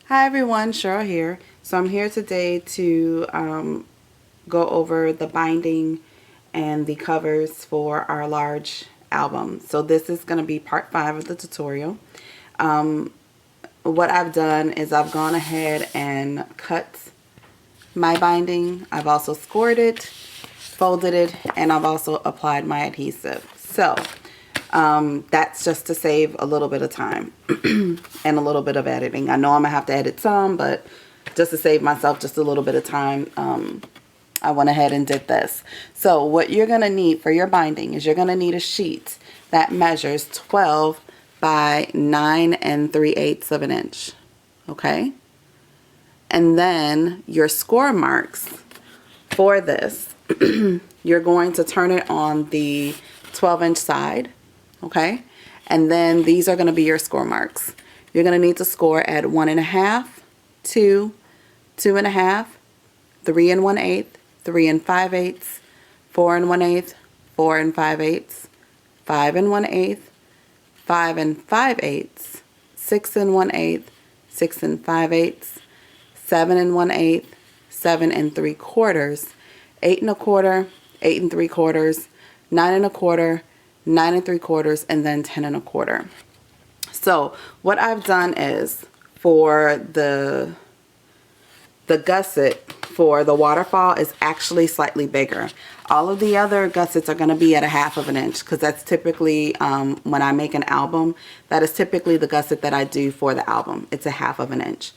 Hi everyone, Sheryl here. So I'm here today to go over the binding and the covers for our large album. So this is going to be part 5 of the tutorial. What I've done is I've gone ahead and cut my binding. I've also scored it, folded it, and I've also applied my adhesive. So that's just to save a little bit of time and a little bit of editing. I know I'm gonna have to edit some, but just to save myself just a little bit of time, I went ahead and did this. So what you're gonna need for your binding is you're gonna need a sheet that measures 12 by 9 3/8 of an inch. Okay? And then your score marks for this, you're going to turn it on the 12-inch side. Okay, and then these are going to be your score marks. You're going to need to score at 1.5, 2, 2.5, 3 1/8, 3 5/8, 4 1/8, 4 5/8, 5 1/8, 5 5/8, 6 1/8, 6 5/8, 7 1/8, 7 3/4, 8 1/4, 8 3/4, 9 1/4, 9 3/4, and then 10 1/4. So what I've done is for the gusset for the waterfall is actually slightly bigger. All of the other gussets are going to be at 1/2 of an inch because that's typically when I make an album, that is typically the gusset that I do for the album. It's 1/2 of an inch.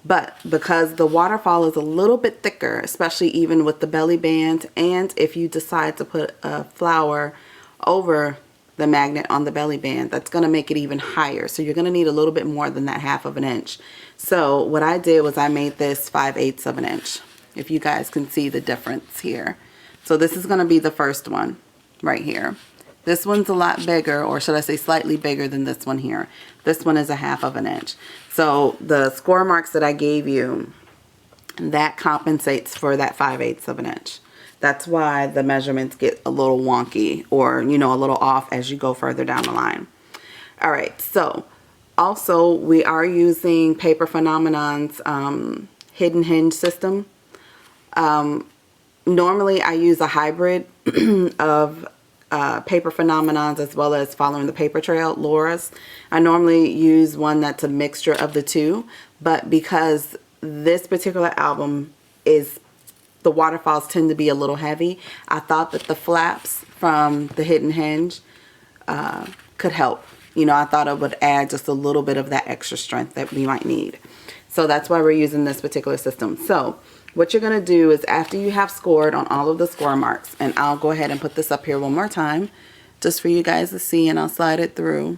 But because the waterfall is a little bit thicker, especially even with the belly band, and if you decide to put a flower over the magnet on the belly band, that's going to make it even higher. So you're going to need a little bit more than that 1/2 of an inch. So what I did was I made this 5/8 of an inch, if you guys can see the difference here. So this is going to be the first one right here. This one's a lot bigger, or should I say slightly bigger than this one here. This one is 1/2 of an inch. So the score marks that I gave you, that compensates for that 5/8 of an inch. That's why the measurements get a little wonky, or, you know, a little off as you go further down the line. All right, so also we are using Paper Phenomenon's hidden hinge system. Normally I use a hybrid of Paper Phenomenons as well as Following the Paper Trail, Laura's. I normally use one that's a mixture of the two, but because this particular album is, the waterfalls tend to be a little heavy, I thought that the flaps from the hidden hinge could help. You know, I thought it would add just a little bit of that extra strength that we might need. So that's why we're using this particular system. So what you're going to do is, after you have scored on all of the score marks, and I'll go ahead and put this up here one more time just for you guys to see, and I'll slide it through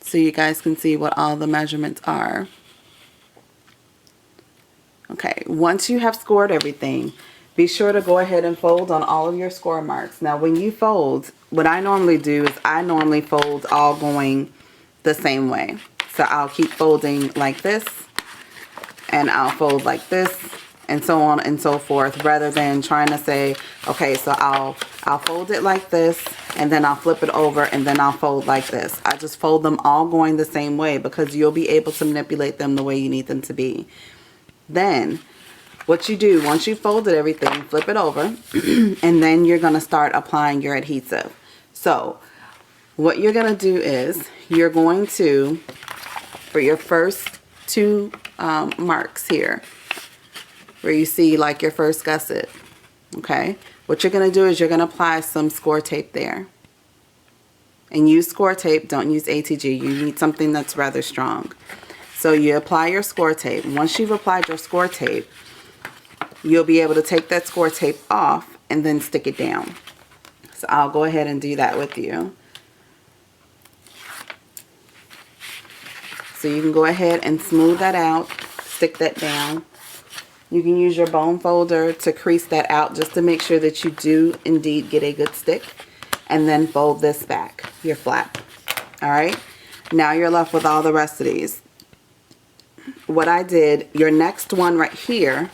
so you guys can see what all the measurements are. Okay, once you have scored everything, be sure to go ahead and fold on all of your score marks. Now when you fold, what I normally do is I normally fold all going the same way. So I'll keep folding like this, and I'll fold like this, and so on and so forth, rather than trying to say, okay, so I'll fold it like this, and then I'll flip it over, and then I'll fold like this. I just fold them all going the same way because you'll be able to manipulate them the way you need them to be. Then what you do, once you've folded everything, flip it over, and then you're going to start applying your adhesive. So what you're going to do is you're going to, for your first two marks here, where you see like your first gusset, okay, what you're going to do is you're going to apply some score tape there. And use score tape, don't use ATG. You need something that's rather strong. So you apply your score tape. Once you've applied your score tape, you'll be able to take that score tape off and then stick it down. So I'll go ahead and do that with you. So you can go ahead and smooth that out, stick that down. You can use your bone folder to crease that out just to make sure that you do indeed get a good stick. And then fold this back, your flap. Alright, now you're left with all the rest of these. What I did, your next one right here,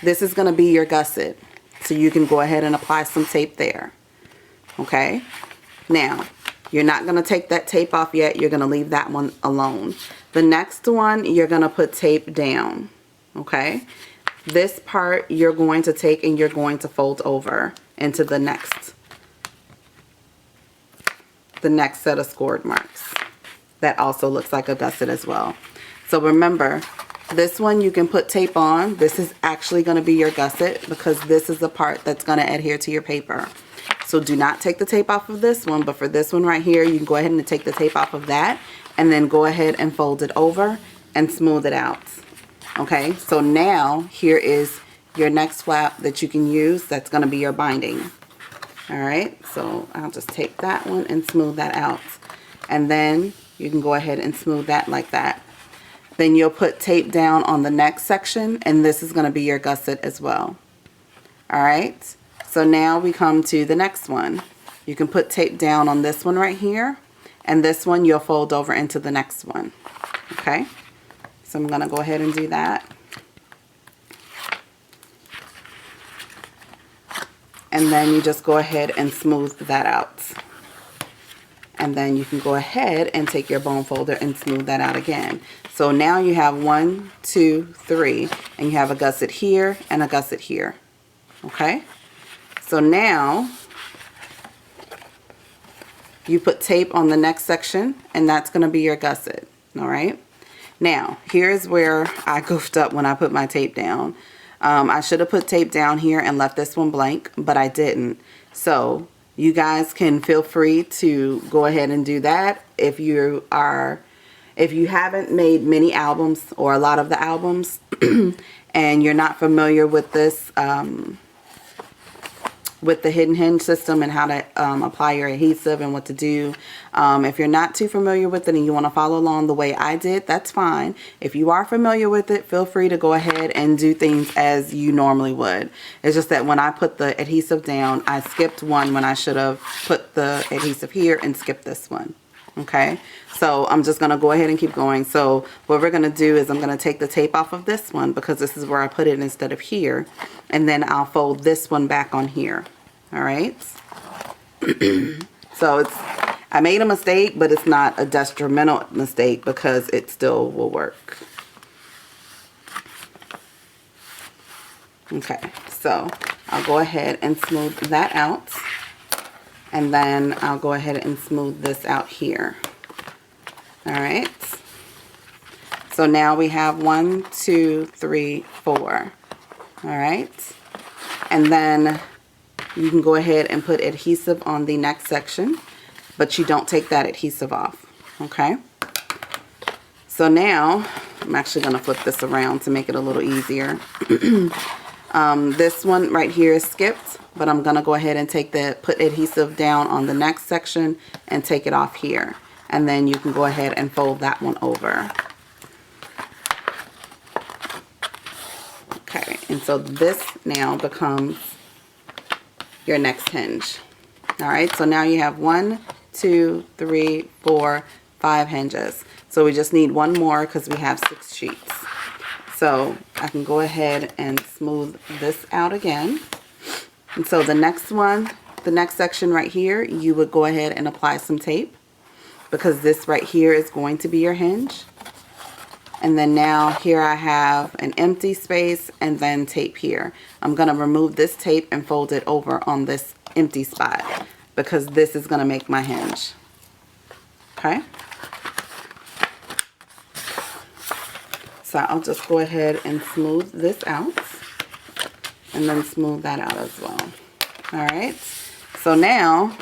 this is going to be your gusset. So you can go ahead and apply some tape there. Okay, now You're not going to take that tape off yet. You're going to leave that one alone. The next one, you're going to put tape down, okay? This part you're going to take and you're going to fold over into the next set of scored marks. That also looks like a gusset as well. So remember, this one you can put tape on. This is actually going to be your gusset because this is the part that's going to adhere to your paper. So do not take the tape off of this one, but for this one right here, you can go ahead and take the tape off of that and then go ahead and fold it over and smooth it out. Okay, so now here is your next flap that you can use. That's going to be your binding. All right, so I'll just take that one and smooth that out. And then you can go ahead and smooth that like that. Then you'll put tape down on the next section, and this is going to be your gusset as well. All right, so now we come to the next one. You can put tape down on this one right here, and this one you'll fold over into the next one. Okay, so I'm going to go ahead and do that. And then you just go ahead and smooth that out. And then you can go ahead and take your bone folder and smooth that out again. So now you have 1, 2, 3, and you have a gusset here and a gusset here. Okay? So now you put tape on the next section, and that's going to be your gusset. All right? Now, here's where I goofed up when I put my tape down. I should have put tape down here and left this one blank, but I didn't. So you guys can feel free to go ahead and do that. If you haven't made many albums or a lot of the albums and you're not familiar with this, with the hidden hinge system and how to apply your adhesive and what to do. If you're not too familiar with it and you want to follow along the way I did, that's fine. If you are familiar with it, feel free to go ahead and do things as you normally would. It's just that when I put the adhesive down, I skipped one when I should have put the adhesive here and skipped this one. Okay, so I'm just going to go ahead and keep going. So what we're going to do is I'm going to take the tape off of this one because this is where I put it instead of here. And then I'll fold this one back on here. All right. So I made a mistake, but it's not a detrimental mistake because it still will work. Okay, so I'll go ahead and smooth that out. And then I'll go ahead and smooth this out here. All right. So now we have 1, 2, 3, 4. All right. And then you can go ahead and put adhesive on the next section, but you don't take that adhesive off. Okay. So now I'm actually going to flip this around to make it a little easier. This one right here is skipped, but I'm going to go ahead and put adhesive down on the next section and take it off here. And then you can go ahead and fold that one over. Okay, and so this now becomes your next hinge. All right, so now you have 1, 2, 3, 4, 5 hinges. So we just need one more because we have 6 sheets. So I can go ahead and smooth this out again. And so the next one, the next section right here, you would go ahead and apply some tape because this right here is going to be your hinge. And then now here I have an empty space and then tape here. I'm going to remove this tape and fold it over on this empty spot because this is going to make my hinge. Okay. So I'll just go ahead and smooth this out and then smooth that out as well. All right. So now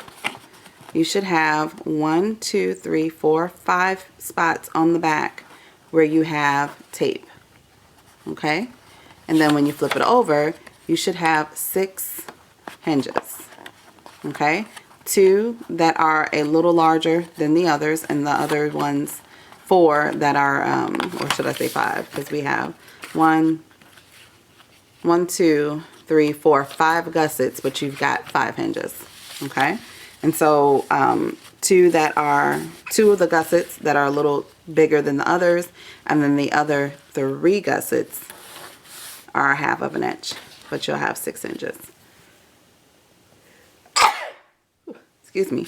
you should have 1, 2, 3, 4, 5 spots on the back where you have tape. Okay. And then when you flip it over, you should have 6 hinges. Okay. 2 that are a little larger than the others, and the other ones 4 that are, or should I say 5, because we have 1, 2, 3, 4, 5 gussets, but you've got 5 hinges. Okay. And so 2 of the gussets that are a little bigger than the others, and then the other 3 gussets are 1/2 inch, but you'll have 6 hinges. Excuse me.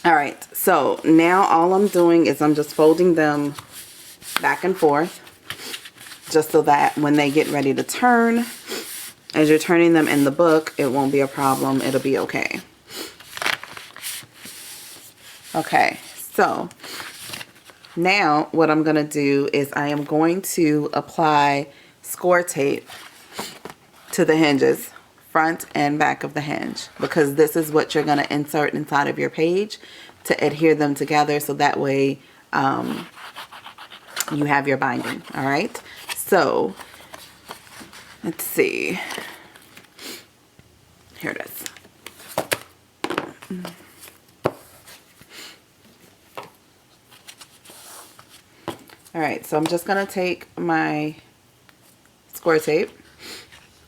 All right, so now all I'm doing is I'm just folding them back and forth, just so that when they get ready to turn, as you're turning them in the book, it won't be a problem. It'll be okay. Okay, so now what I'm going to do is I am going to apply score tape to the hinges, front and back of the hinge, because this is what you're going to insert inside of your page to adhere them together, so that way you have your binding. All right, so let's see. Here it is. All right, so I'm just going to take my score tape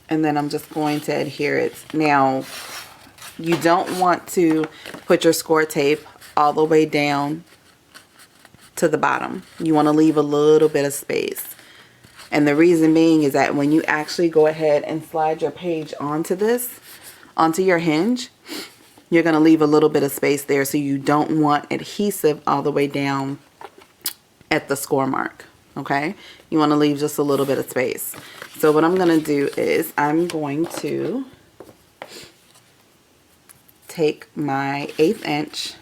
and then I'm just going to adhere it. Now, you don't want to put your score tape all the way down to the bottom. You want to leave a little bit of space. And the reason being is that when you actually go ahead and slide your page onto your hinge, you're going to leave a little bit of space there, so you don't want adhesive all the way down at the score mark. Okay, you want to leave just a little bit of space. So what I'm going to do is I'm going to take my 1/8 inch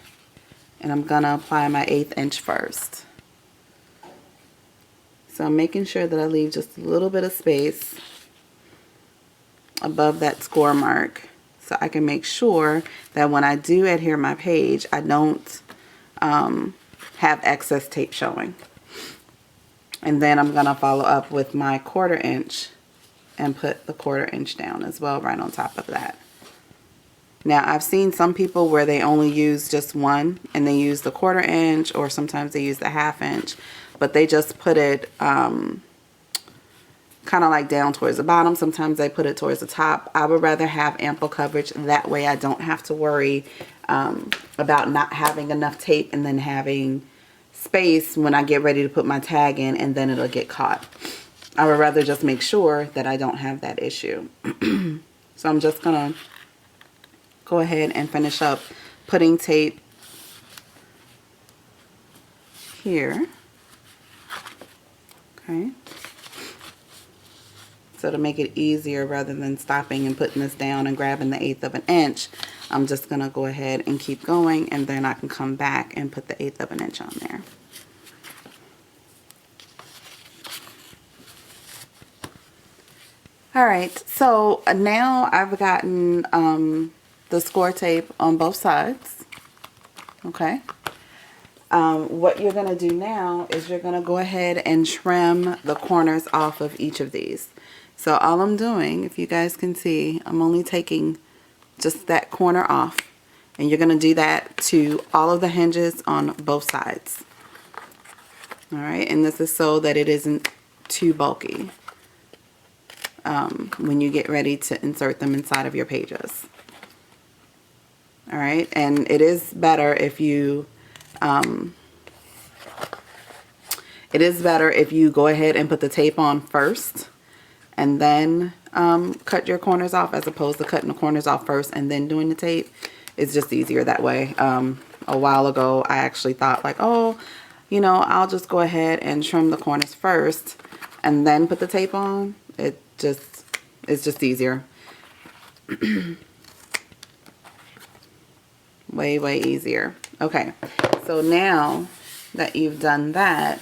and I'm going to apply my 1/8 inch first. So I'm making sure that I leave just a little bit of space above that score mark, so I can make sure that when I do adhere my page, I don't have excess tape showing. And then I'm going to follow up with my 1/4 inch and put the 1/4 inch down as well right on top of that. Now, I've seen some people where they only use just one and they use the 1/4 inch, or sometimes they use the 1/2 inch, but they just put it kind of like down towards the bottom. Sometimes they put it towards the top. I would rather have ample coverage. That way I don't have to worry about not having enough tape and then having space when I get ready to put my tag in and then it'll get caught. I would rather just make sure that I don't have that issue. So I'm just gonna go ahead and finish up putting tape here. Okay. So to make it easier, rather than stopping and putting this down and grabbing the 1/8 of an inch, I'm just going to go ahead and keep going, and then I can come back and put the 1/8 of an inch on there. Alright, so now I've gotten the score tape on both sides. Okay. What you're going to do now is you're going to go ahead and trim the corners off of each of these. So all I'm doing, if you guys can see, I'm only taking just that corner off. And you're going to do that to all of the hinges on both sides. Alright, and this is so that it isn't too bulky when you get ready to insert them inside of your pages. Alright, and it is better if you go ahead and put the tape on first and then cut your corners off, as opposed to cutting the corners off first and then doing the tape. It's just easier that way. A while ago I actually thought like, oh, you know, I'll just go ahead and trim the corners first and then put the tape on. It's just easier. way easier. Okay, so now that you've done that,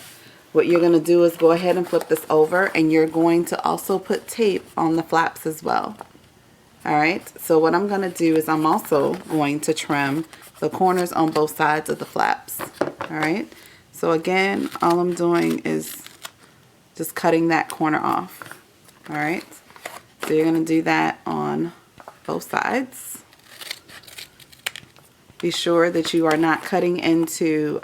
what you're going to do is go ahead and flip this over, and you're going to also put tape on the flaps as well. Alright, so what I'm going to do is I'm also going to trim the corners on both sides of the flaps. Alright, so again, all I'm doing is just cutting that corner off. Alright, so you're going to do that on both sides. Be sure that you are not cutting into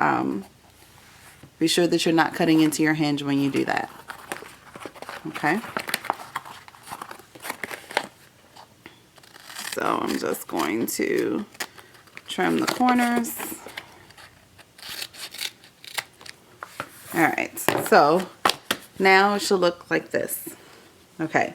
your hinge when you do that. Okay. So I'm just going to trim the corners. Alright, so now it should look like this. Okay,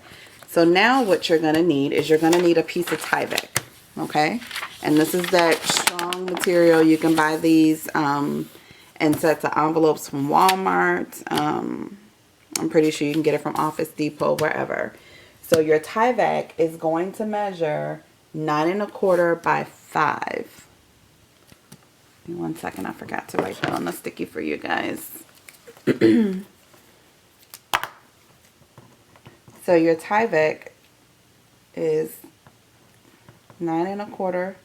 so now what you're going to need is you're going to need a piece of Tyvek. Okay, and this is that strong material. You can buy these in sets of envelopes from Walmart. I'm pretty sure you can get it from Office Depot, wherever. So your Tyvek is going to measure 9 1/4 by 5. Give me 1 second, I forgot to write that on the sticky for you guys. So your Tyvek is 9 1/4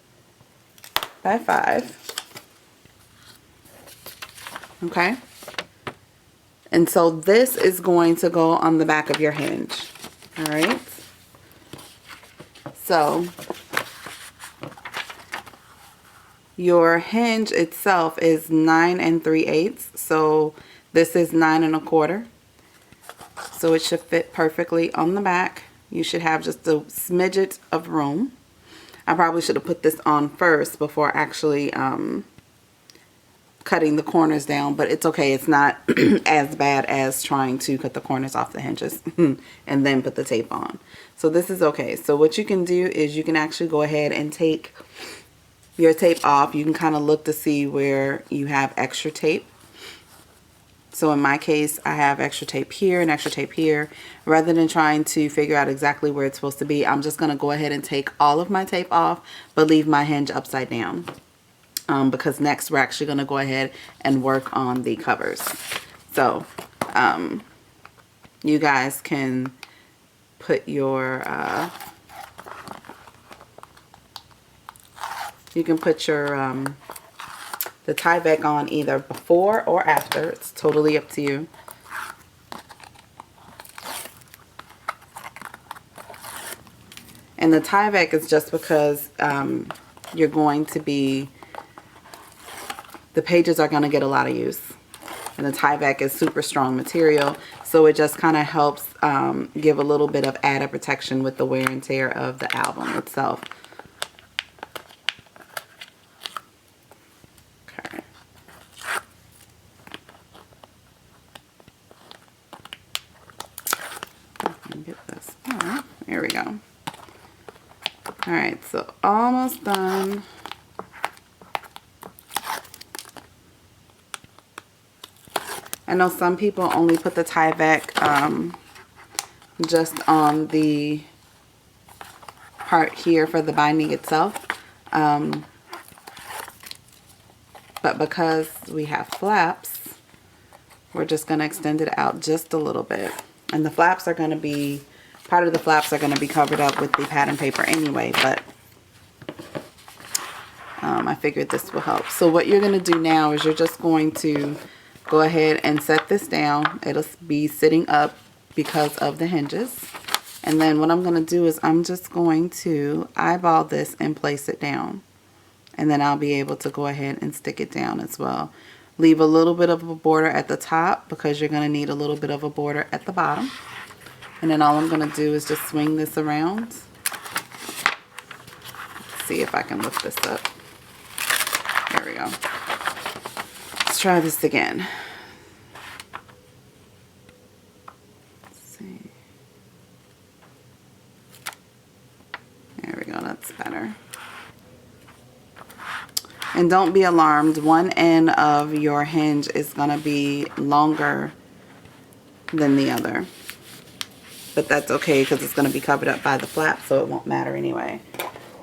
by 5. Okay. And so this is going to go on the back of your hinge. All right. So your hinge itself is 9 3/8. So this is 9 1/4. So it should fit perfectly on the back. You should have just a smidget of room. I probably should have put this on first before actually cutting the corners down, but it's okay. It's not as bad as trying to cut the corners off the hinges and then put the tape on. So this is okay. So what you can do is you can actually go ahead and take your tape off. You can kind of look to see where you have extra tape. So in my case, I have extra tape here and extra tape here. Rather than trying to figure out exactly where it's supposed to be, I'm just going to go ahead and take all of my tape off, but leave my hinge upside down. Because next we're actually going to go ahead and work on the covers. So you guys can put your the Tyvek on either before or after. It's totally up to you. And the Tyvek is just because you're going to be, the pages are going to get a lot of use. And the Tyvek is super strong material, so it just kind of helps give a little bit of added protection with the wear and tear of the album itself. Get this. Oh, there we go. Alright, so almost done. I know some people only put the Tyvek just on the part here for the binding itself. But because we have flaps, we're just going to extend it out just a little bit. And the flaps are going to be, part of the flaps are going to be covered up with the pattern paper anyway, but I figured this will help. So what you're going to do now is you're just going to go ahead and set this down. It'll be sitting up because of the hinges. And then what I'm going to do is I'm just going to eyeball this and place it down. And then I'll be able to go ahead and stick it down as well. Leave a little bit of a border at the top because you're going to need a little bit of a border at the bottom. And then all I'm going to do is just swing this around. Let's see if I can lift this up. There we go. Let's try this again. Let's see. There we go. That's better. And don't be alarmed. One end of your hinge is going to be longer than the other. But that's okay because it's going to be covered up by the flap, so it won't matter anyway.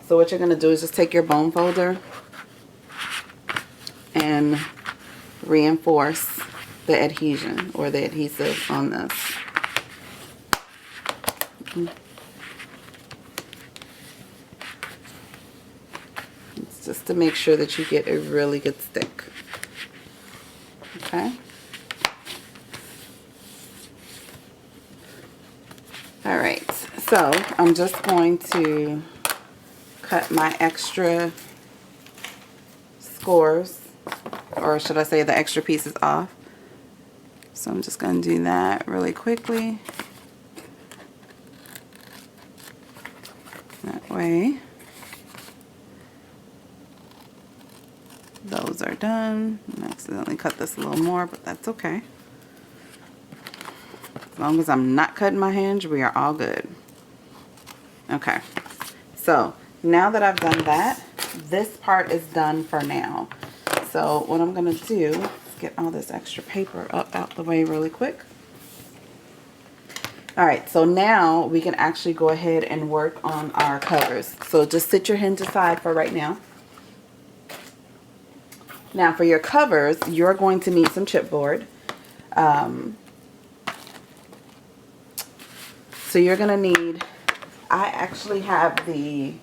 So what you're going to do is just take your bone folder and reinforce the adhesion or the adhesive on this. It's just to make sure that you get a really good stick. Okay. Alright, so I'm just going to cut my extra scores, or should I say the extra pieces off. So I'm just going to do that really quickly. That way. Those are done. I accidentally cut this a little more, but that's okay. As long as I'm not cutting my hinge, we are all good. Okay. So now that I've done that, this part is done for now. So what I'm going to do is get all this extra paper up out the way really quick. All right, so now we can actually go ahead and work on our covers. So just sit your hinge aside for right now. Now for your covers, you're going to need some chipboard. So you're going to need, I actually have the,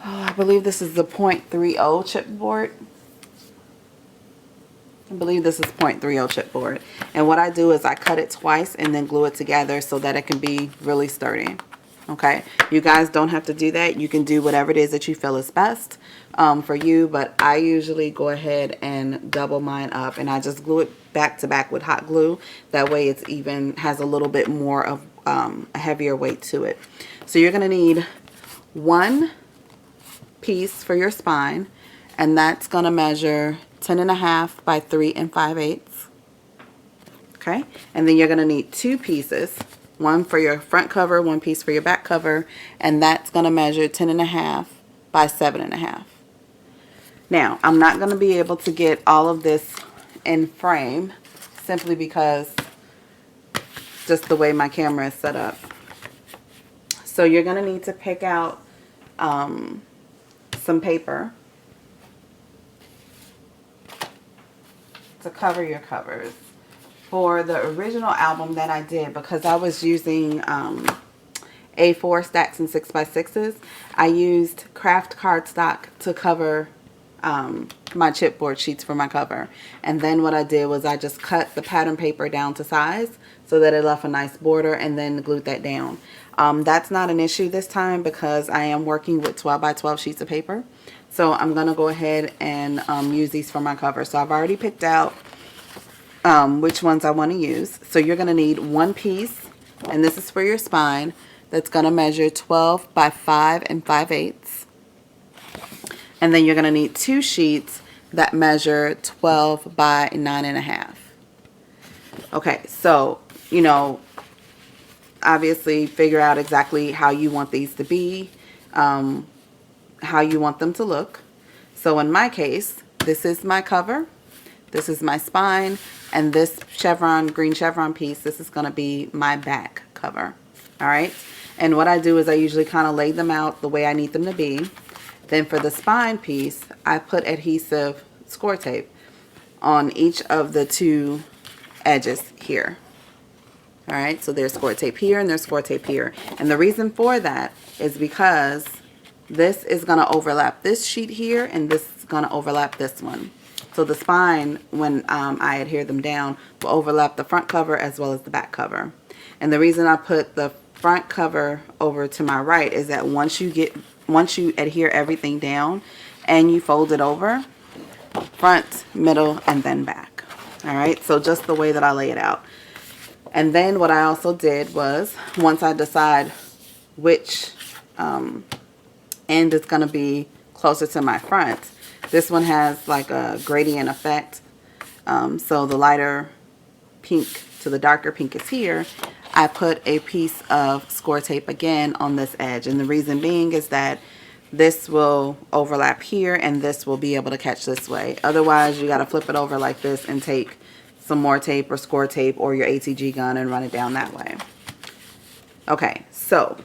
I believe this is the 0.30 chipboard. I believe this is 0.30 chipboard. And what I do is I cut it twice and then glue it together so that it can be really sturdy. Okay, you guys don't have to do that. You can do whatever it is that you feel is best for you, but I usually go ahead and double mine up, and I just glue it back to back with hot glue. That way it's even has a little bit more of a heavier weight to it. So you're going to need one piece for your spine, and that's going to measure 10.5 by 3 5/8. Okay, and then you're going to need two pieces. One for your front cover, one piece for your back cover, and that's going to measure 10.5 by 7.5. Now, I'm not going to be able to get all of this in frame simply because just the way my camera is set up. So you're going to need to pick out some paper to cover your covers. For the original album that I did, because I was using A4 stacks and 6x6s, I used craft cardstock to cover my chipboard sheets for my cover. And then what I did was I just cut the pattern paper down to size so that it left a nice border, and then glued that down. That's not an issue this time because I am working with 12 by 12 sheets of paper. So I'm going to go ahead and use these for my cover. So I've already picked out which ones I want to use. So you're going to need one piece, and this is for your spine, that's going to measure 12 by 5 5/8. And then you're going to need two sheets that measure 12 by 9.5. Okay, so, you know, obviously figure out exactly how you want these to be, how you want them to look. So in my case, this is my cover. This is my spine, and this green chevron piece, this is going to be my back cover. All right. And what I do is I usually kind of lay them out the way I need them to be. Then for the spine piece, I put adhesive score tape on each of the two edges here. All right. So there's score tape here and there's score tape here. And the reason for that is because this is going to overlap this sheet here, and this is going to overlap this one. So the spine, when I adhere them down, will overlap the front cover as well as the back cover. And the reason I put the front cover over to my right is that once you adhere everything down and you fold it over, front, middle, and then back. All right, so just the way that I lay it out. And then what I also did was, once I decide which end is going to be closer to my front, this one has like a gradient effect. So the lighter pink to the darker pink is here. I put a piece of score tape again on this edge. And the reason being is that this will overlap here and this will be able to catch this way. Otherwise, you got to flip it over like this and take some more tape or score tape or your ATG gun and run it down that way. Okay, so.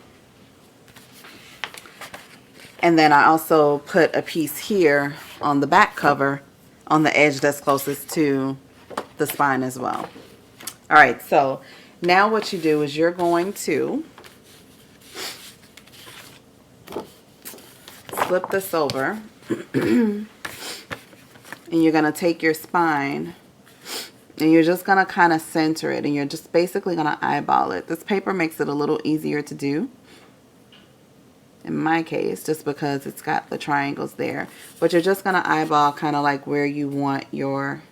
And then I also put a piece here on the back cover on the edge that's closest to the spine as well. All right, so now what you do is you're going to flip this over and you're going to take your spine and you're just going to kind of center it, and you're just basically going to eyeball it. This paper makes it a little easier to do. In my case, just because it's got the triangles there. But you're just going to eyeball kind of like where you want your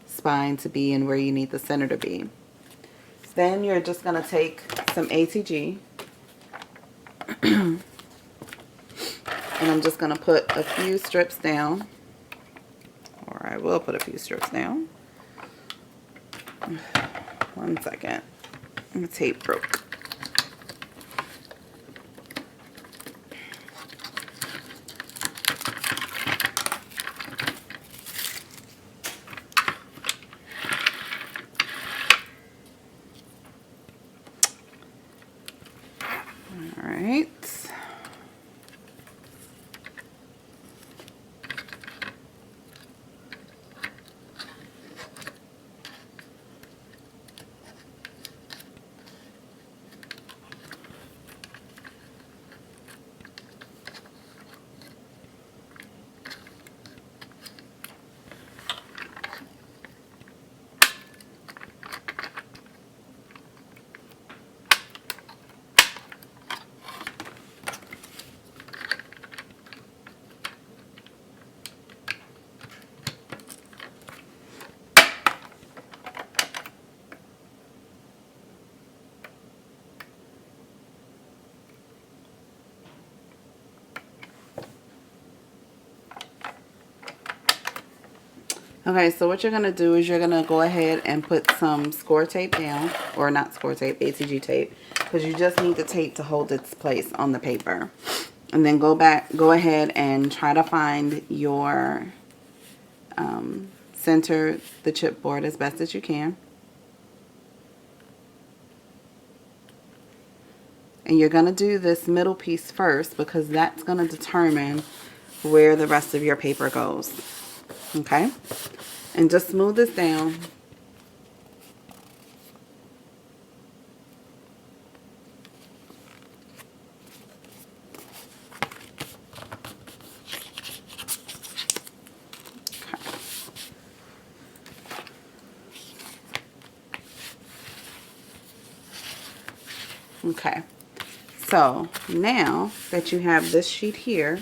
spine to be and where you need the center to be. Then you're just going to take some ATG. And I'm just going to put a few strips down. Or I will put a few strips down. 1 second. The tape broke. Okay, so what you're going to do is you're going to go ahead and put some score tape down, or not score tape, ATG tape, because you just need the tape to hold its place on the paper. And then go ahead and try to find your center the chipboard as best as you can. And you're going to do this middle piece first because that's going to determine where the rest of your paper goes. Okay? And just smooth this down. Okay. So now that you have this sheet here,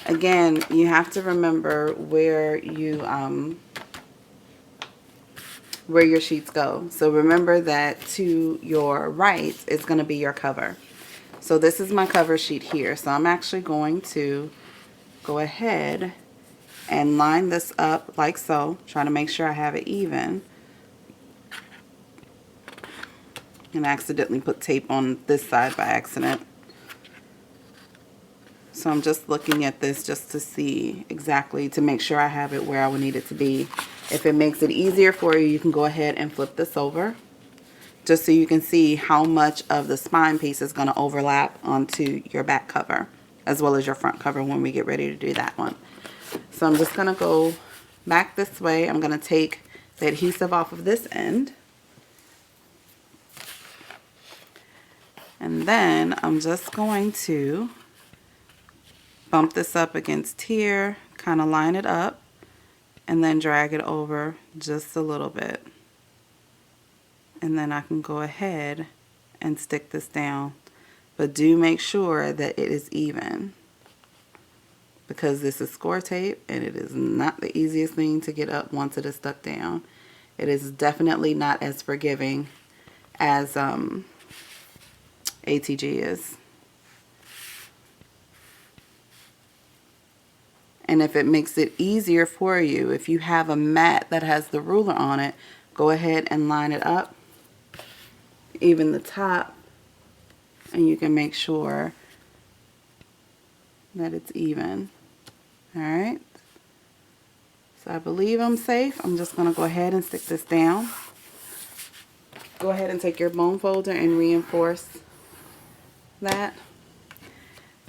again, you have to remember where your sheets go. So remember that to your right is going to be your cover. So this is my cover sheet here. So I'm actually going to go ahead and line this up like so, trying to make sure I have it even. And I accidentally put tape on this side by accident. So I'm just looking at this just to see exactly, to make sure I have it where I would need it to be. If it makes it easier for you, you can go ahead and flip this over, just so you can see how much of the spine piece is going to overlap onto your back cover, as well as your front cover when we get ready to do that one. So I'm just going to go back this way. I'm going to take the adhesive off of this end. And then I'm just going to bump this up against here, kind of line it up, and then drag it over just a little bit. And then I can go ahead and stick this down. But do make sure that it is even, because this is score tape and it is not the easiest thing to get up once it is stuck down. It is definitely not as forgiving as ATG is. And if it makes it easier for you, if you have a mat that has the ruler on it, go ahead and line it up, even the top, and you can make sure that it's even. Alright, so I believe I'm safe. I'm just going to go ahead and stick this down. Go ahead and take your bone folder and reinforce that.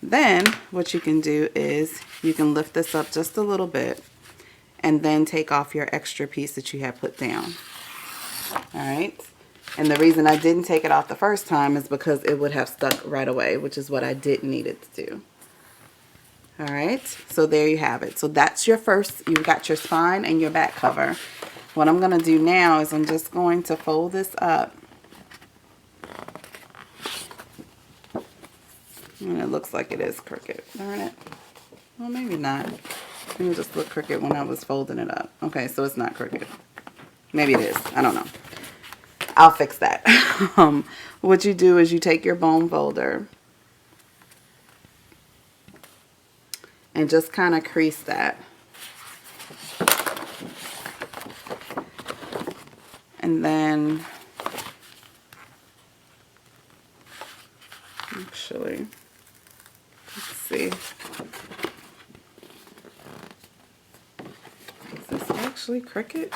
Then what you can do is you can lift this up just a little bit and then take off your extra piece that you have put down. Alright, and the reason I didn't take it off the first time is because it would have stuck right away, which is what I didn't need it to do. Alright, so there you have it. So that's your first, you've got your spine and your back cover. What I'm going to do now is I'm just going to fold this up. And it looks like it is crooked. Darn it. Well, maybe not. It just looked crooked when I was folding it up. Okay, so it's not crooked. Maybe it is. I don't know. I'll fix that. What you do is you take your bone folder and just kind of crease that. And then, actually, let's see. Is this actually crooked?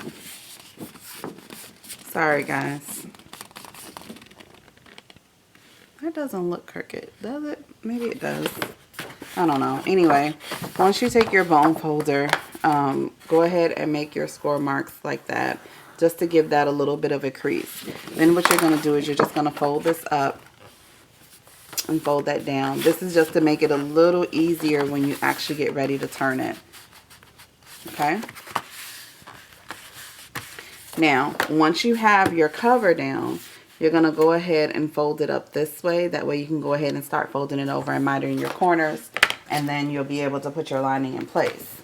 Sorry, guys. That doesn't look crooked, does it? Maybe it does. I don't know. Anyway, once you take your bone folder, go ahead and make your score marks like that, just to give that a little bit of a crease. Then what you're going to do is you're just going to fold this up and fold that down. This is just to make it a little easier when you actually get ready to turn it. Okay? Now, once you have your cover down, you're going to go ahead and fold it up this way. That way you can go ahead and start folding it over and mitering your corners, and then you'll be able to put your lining in place.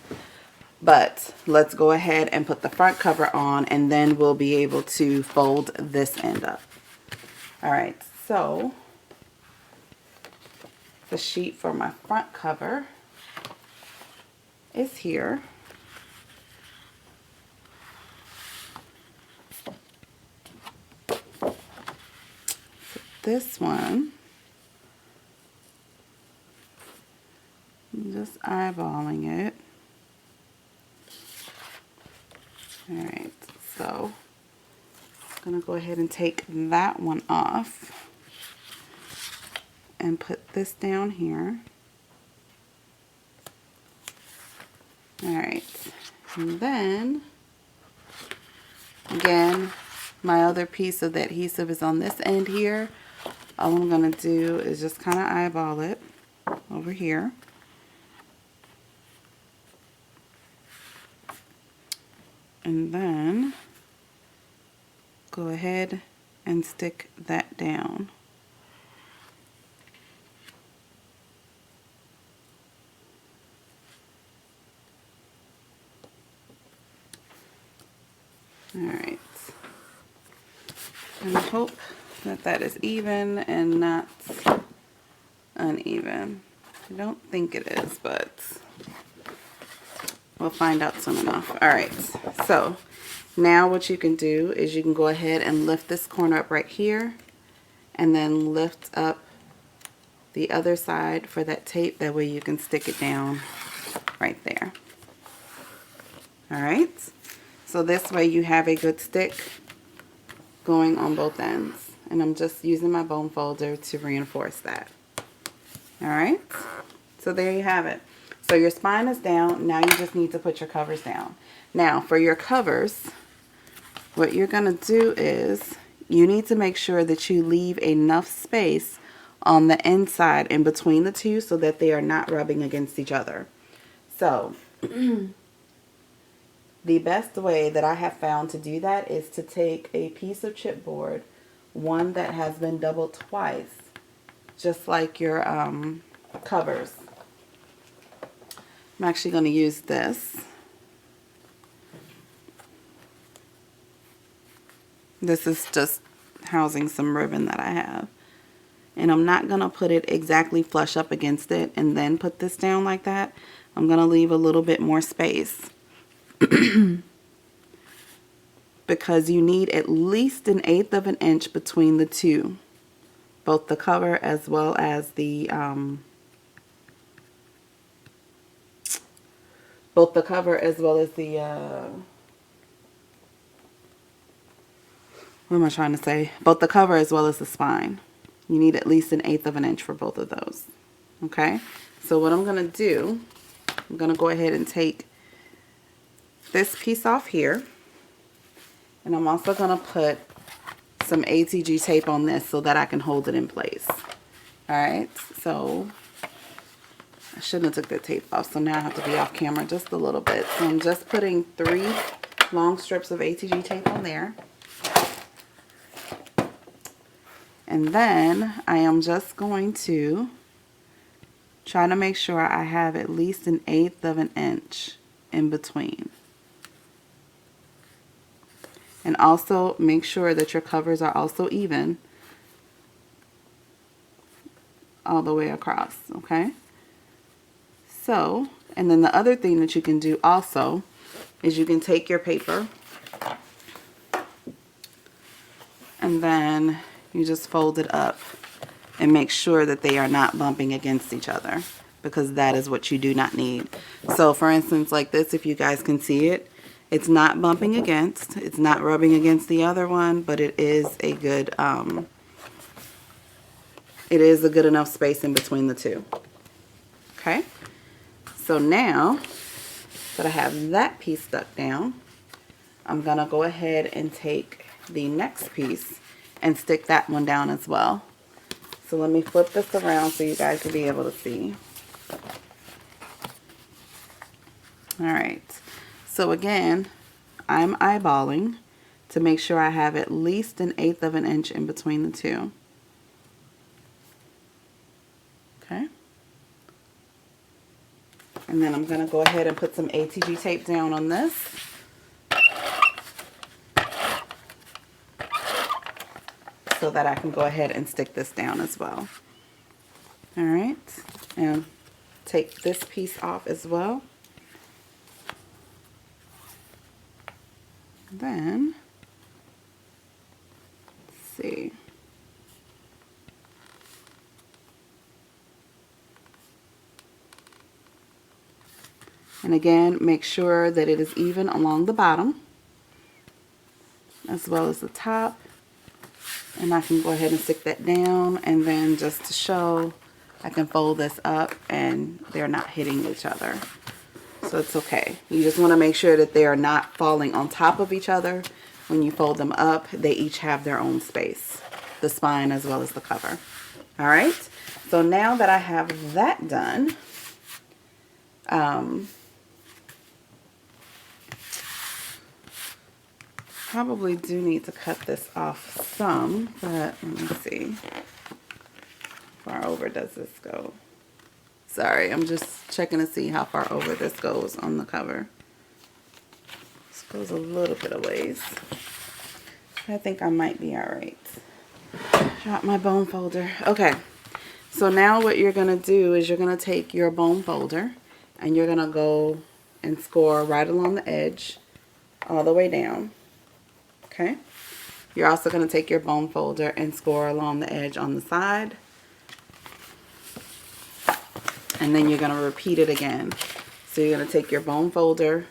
But let's go ahead and put the front cover on, and then we'll be able to fold this end up. Alright, so the sheet for my front cover is here. this one, I'm just eyeballing it. Alright, so I'm going to go ahead and take that one off and put this down here. Alright, and then again, my other piece of the adhesive is on this end here. All I'm going to do is just kind of eyeball it over here. And then go ahead and stick that down. Alright. And I hope that that is even and not uneven. I don't think it is, but we'll find out soon enough. Alright, so now what you can do is you can go ahead and lift this corner up right here and then lift up the other side for that tape. That way you can stick it down right there. Alright, so this way you have a good stick going on both ends. And I'm just using my bone folder to reinforce that. Alright, so there you have it. So your spine is down. Now you just need to put your covers down. Now for your covers, what you're going to do is you need to make sure that you leave enough space on the inside in between the two so that they are not rubbing against each other. So the best way that I have found to do that is to take a piece of chipboard, one that has been doubled twice, just like your covers. I'm actually going to use this. This is just housing some ribbon that I have. And I'm not going to put it exactly flush up against it and then put this down like that. I'm going to leave a little bit more space. Because you need at least 1/8 of an inch between the two. Both the cover as well as the what am I trying to say? Both the cover as well as the spine. You need at least 1/8 of an inch for both of those. Okay? So what I'm going to do, I'm going to go ahead and take this piece off here. And I'm also going to put some ATG tape on this so that I can hold it in place. Alright? So I shouldn't have took that tape off. So now I have to be off camera just a little bit. So I'm just putting 3 long strips of ATG tape on there. And then I am just going to try to make sure I have at least 1/8 of an inch in between. And also make sure that your covers are also even all the way across, okay? So, and then the other thing that you can do also is you can take your paper and then you just fold it up and make sure that they are not bumping against each other, because that is what you do not need. So for instance, like this, if you guys can see it, it's not bumping against, it's not rubbing against the other one, but it is a good enough space in between the two. Okay, so now that I have that piece stuck down, I'm gonna go ahead and take the next piece and stick that one down as well. So let me flip this around so you guys can be able to see. Alright, so again, I'm eyeballing to make sure I have at least 1/8 of an inch in between the two. Okay. And then I'm going to go ahead and put some ATG tape down on this. So that I can go ahead and stick this down as well. Alright, and take this piece off as well. Then, let's see. And again, make sure that it is even along the bottom as well as the top. And I can go ahead and stick that down, and then just to show, I can fold this up and they're not hitting each other. So it's okay. You just want to make sure that they are not falling on top of each other. When you fold them up, they each have their own space, the spine as well as the cover. All right. So now that I have that done, probably do need to cut this off some, but let me see. How far over does this go? Sorry, I'm just checking to see how far over this goes on the cover. This goes a little bit of ways. I think I might be all right. Drop my bone folder. Okay, so now what you're going to do is you're going to take your bone folder and you're going to go and score right along the edge all the way down. Okay, you're also going to take your bone folder and score along the edge on the side. And then you're going to repeat it again. So you're going to take your bone folder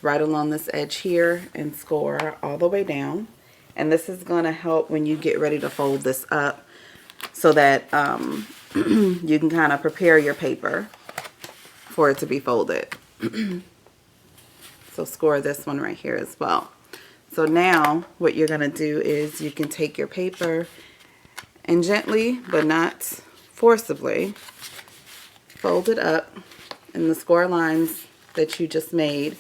right along this edge here and score all the way down. And this is going to help when you get ready to fold this up so that you can kind of prepare your paper for it to be folded. So score this one right here as well. So now what you're going to do is you can take your paper and gently, but not forcibly, fold it up, and the score lines that you just made,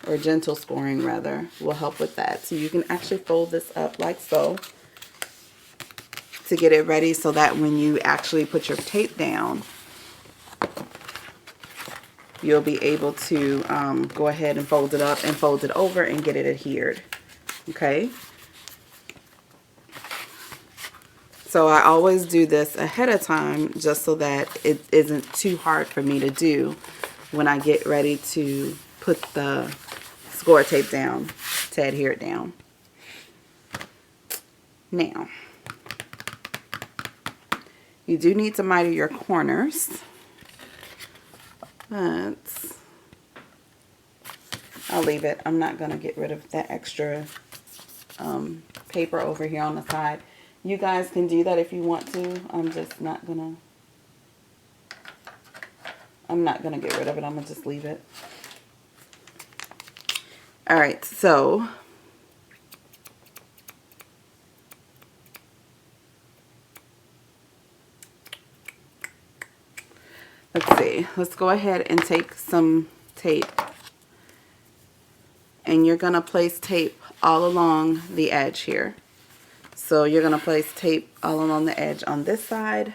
or gentle scoring rather, will help with that. So you can actually fold this up like so to get it ready so that when you actually put your tape down, you'll be able to go ahead and fold it up and fold it over and get it adhered. Okay? So I always do this ahead of time just so that it isn't too hard for me to do when I get ready to put the score tape down to adhere it down. Now, you do need to miter your corners, but I'll leave it. I'm not going to get rid of that extra paper over here on the side. You guys can do that if you want to. I'm not gonna get rid of it. I'm gonna just leave it. All right, so let's see. Let's go ahead and take some tape, and you're gonna place tape all along the edge here. So you're going to place tape all along the edge on this side.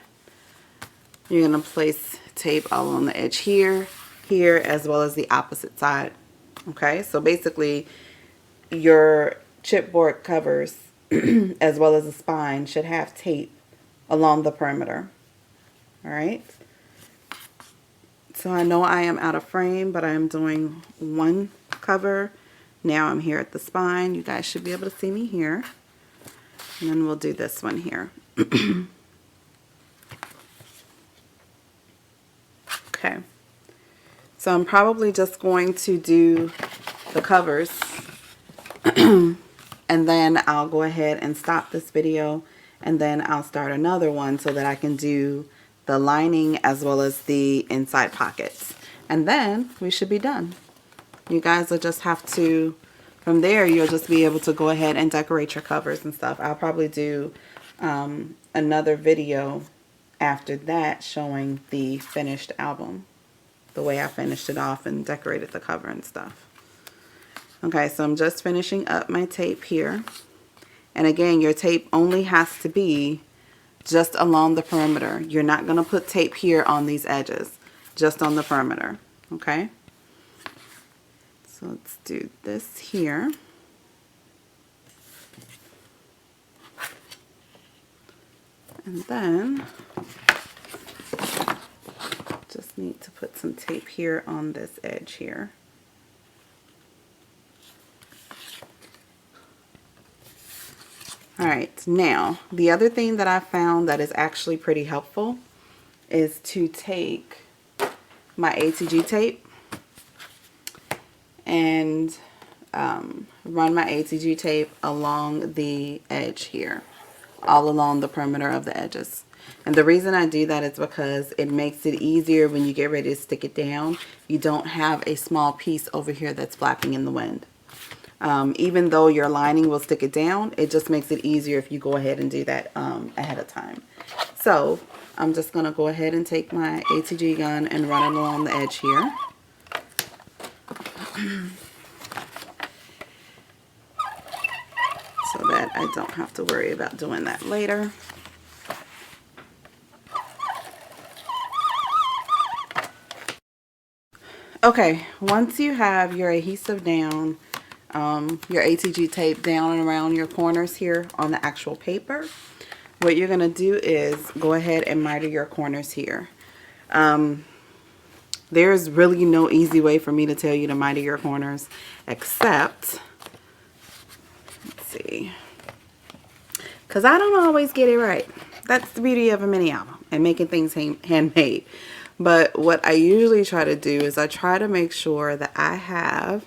You're going to place tape all along the edge here, here, as well as the opposite side. Okay, so basically your chipboard covers as well as the spine should have tape along the perimeter. All right. So I know I am out of frame, but I am doing one cover. Now I'm here at the spine. You guys should be able to see me here. And then we'll do this one here. Okay. So I'm probably just going to do the covers. And then I'll go ahead and stop this video. And then I'll start another one so that I can do the lining as well as the inside pockets. And then we should be done. You guys will just have to... From there, you'll just be able to go ahead and decorate your covers and stuff. I'll probably do another video after that showing the finished album. The way I finished it off and decorated the cover and stuff. Okay, so I'm just finishing up my tape here. And again, your tape only has to be just along the perimeter. You're not going to put tape here on these edges. Just on the perimeter. Okay? So let's do this here. And then just need to put some tape here on this edge here. All right, now the other thing that I found that is actually pretty helpful is to take my A2G tape and run my ATG tape along the edge here, all along the perimeter of the edges. And the reason I do that is because it makes it easier when you get ready to stick it down. You don't have a small piece over here that's flapping in the wind. Even though your lining will stick it down, it just makes it easier if you go ahead and do that ahead of time. So I'm just going to go ahead and take my ATG gun and run it along the edge here. So that I don't have to worry about doing that later. Okay, once you have your adhesive down, your ATG tape down and around your corners here on the actual paper, what you're going to do is go ahead and miter your corners here. There's really no easy way for me to tell you to miter your corners, except, let's see, because I don't always get it right. That's the beauty of a mini album and making things handmade. But what I usually try to do is I try to make sure that I have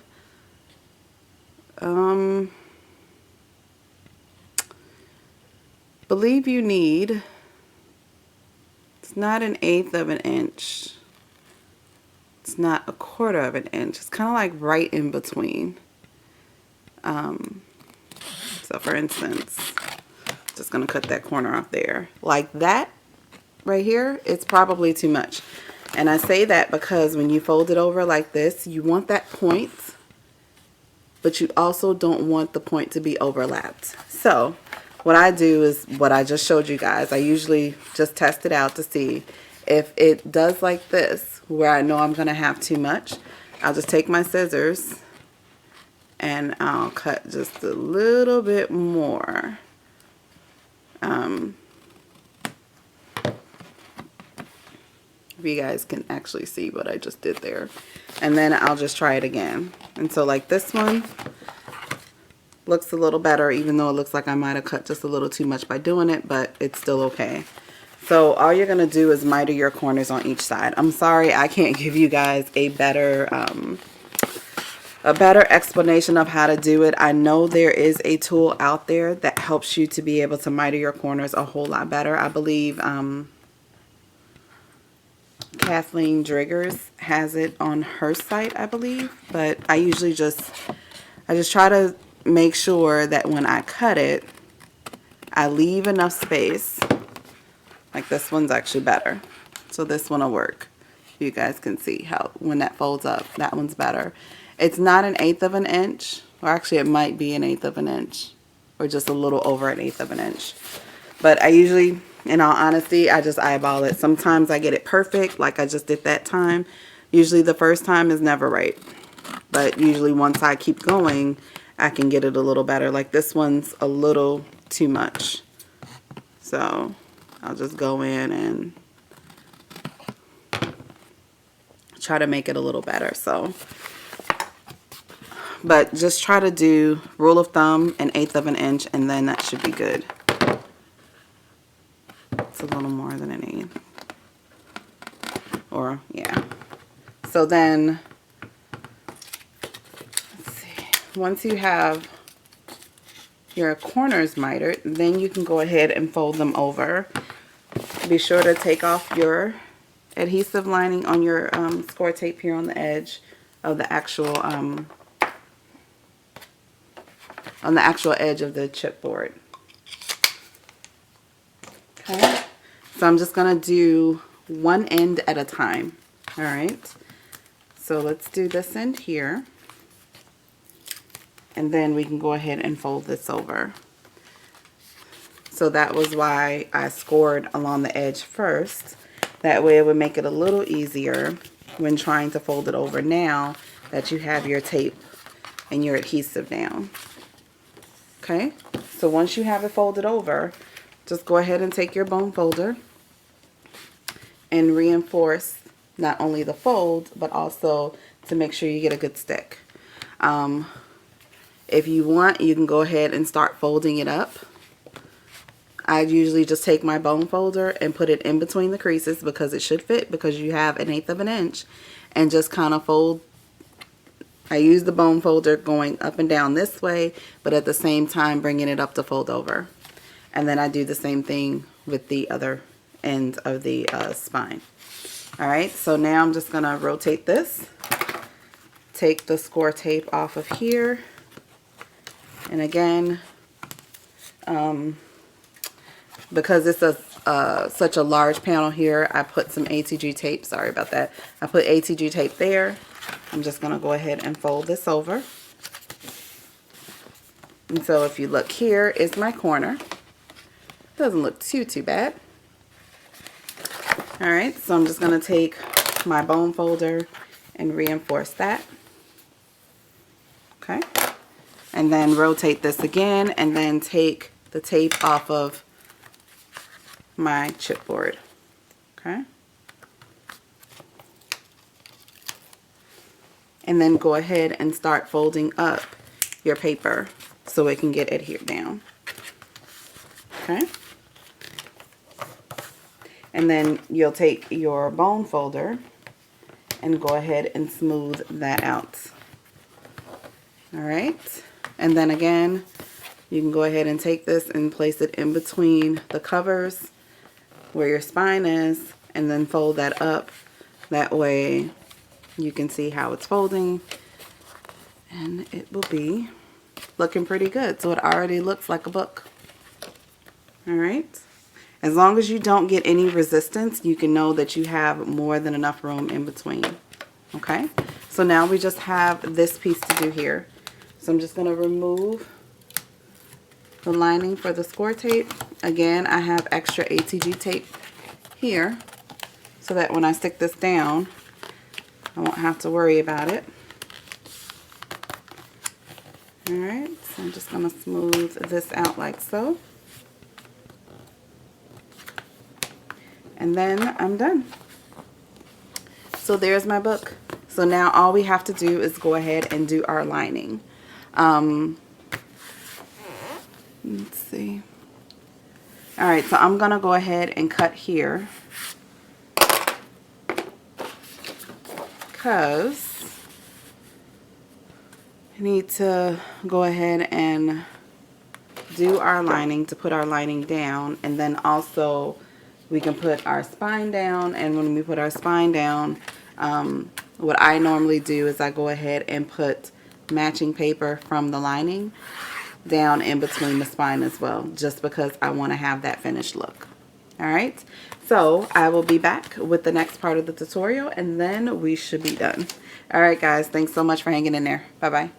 believe you need, it's not 1/8 of an inch, it's not 1/4 of an inch, it's kind of like right in between. So for instance, just gonna cut that corner off there like that. Right here, it's probably too much. And I say that because when you fold it over like this, you want that point, but you also don't want the point to be overlapped. So what I do is what I just showed you guys. I usually just test it out to see if it does like this, where I know I'm gonna have too much. I'll just take my scissors and I'll cut just a little bit more. If you guys can actually see what I just did there. And then I'll just try it again. And so like this one looks a little better, even though it looks like I might have cut just a little too much by doing it, but it's still okay. So all you're gonna do is miter your corners on each side. I'm sorry I can't give you guys a better explanation of how to do it. I know there is a tool out there that helps you to be able to miter your corners a whole lot better. I believe Kathleen Driggers has it on her site, I believe. But I usually just try to make sure that when I cut it, I leave enough space. Like this one's actually better. So this one will work. You guys can see how when that folds up, that one's better. It's not 1/8 of an inch, or actually it might be 1/8 of an inch, or just a little over 1/8 of an inch. But I usually, in all honesty, I just eyeball it. Sometimes I get it perfect, like I just did that time. Usually the first time is never right. But usually once I keep going, I can get it a little better. Like this one's a little too much. So I'll just go in and try to make it a little better. So, but just try to do, rule of thumb, 1/8 of an inch, and then that should be good. It's a little more than 1/8. Or, yeah. So then, let's see. Once you have your corners mitered, then you can go ahead and fold them over. Be sure to take off your adhesive lining on your score tape here on the edge of the actual edge of the chipboard. Okay, so I'm just gonna do one end at a time. All right, so let's do this end here, and then we can go ahead and fold this over. So that was why I scored along the edge first. That way it would make it a little easier when trying to fold it over now that you have your tape and your adhesive down. Okay, so once you have it folded over, just go ahead and take your bone folder and reinforce not only the fold, but also to make sure you get a good stick. If you want, you can go ahead and start folding it up. I usually just take my bone folder and put it in between the creases because it should fit, because you have 1/8 of an inch, and just kind of fold I use the bone folder going up and down this way, but at the same time bringing it up to fold over. And then I do the same thing with the other end of the spine. Alright, so now I'm just going to rotate this. Take the score tape off of here. And again, because it's such a large panel here, I put some ATG tape. Sorry about that. I put ATG tape there. I'm just going to go ahead and fold this over. And so if you look, here is my corner. Doesn't look too bad. Alright, so I'm just going to take my bone folder and reinforce that. Okay. And then rotate this again and then take the tape off of my chipboard. Okay. And then go ahead and start folding up your paper so it can get adhered down. Okay. And then you'll take your bone folder and go ahead and smooth that out. Alright. And then again, you can go ahead and take this and place it in between the covers where your spine is, and then fold that up. That way you can see how it's folding, and it will be looking pretty good. So it already looks like a book. Alright. As long as you don't get any resistance, you can know that you have more than enough room in between. Okay. So now we just have this piece to do here. So I'm just going to remove the lining for the score tape. Again, I have extra ATG tape here so that when I stick this down, I won't have to worry about it. Alright, so I'm just going to smooth this out like so. And then I'm done. So there's my book. So now all we have to do is go ahead and do our lining. Let's see. Alright, so I'm going to go ahead and cut here, because I need to go ahead and do our lining to put our lining down, and then also we can put our spine down. And when we put our spine down, what I normally do is I go ahead and put matching paper from the lining down in between the spine as well, just because I want to have that finished look. Alright, so I will be back with the next part of the tutorial, and then we should be done. Alright guys, thanks so much for hanging in there. Bye bye.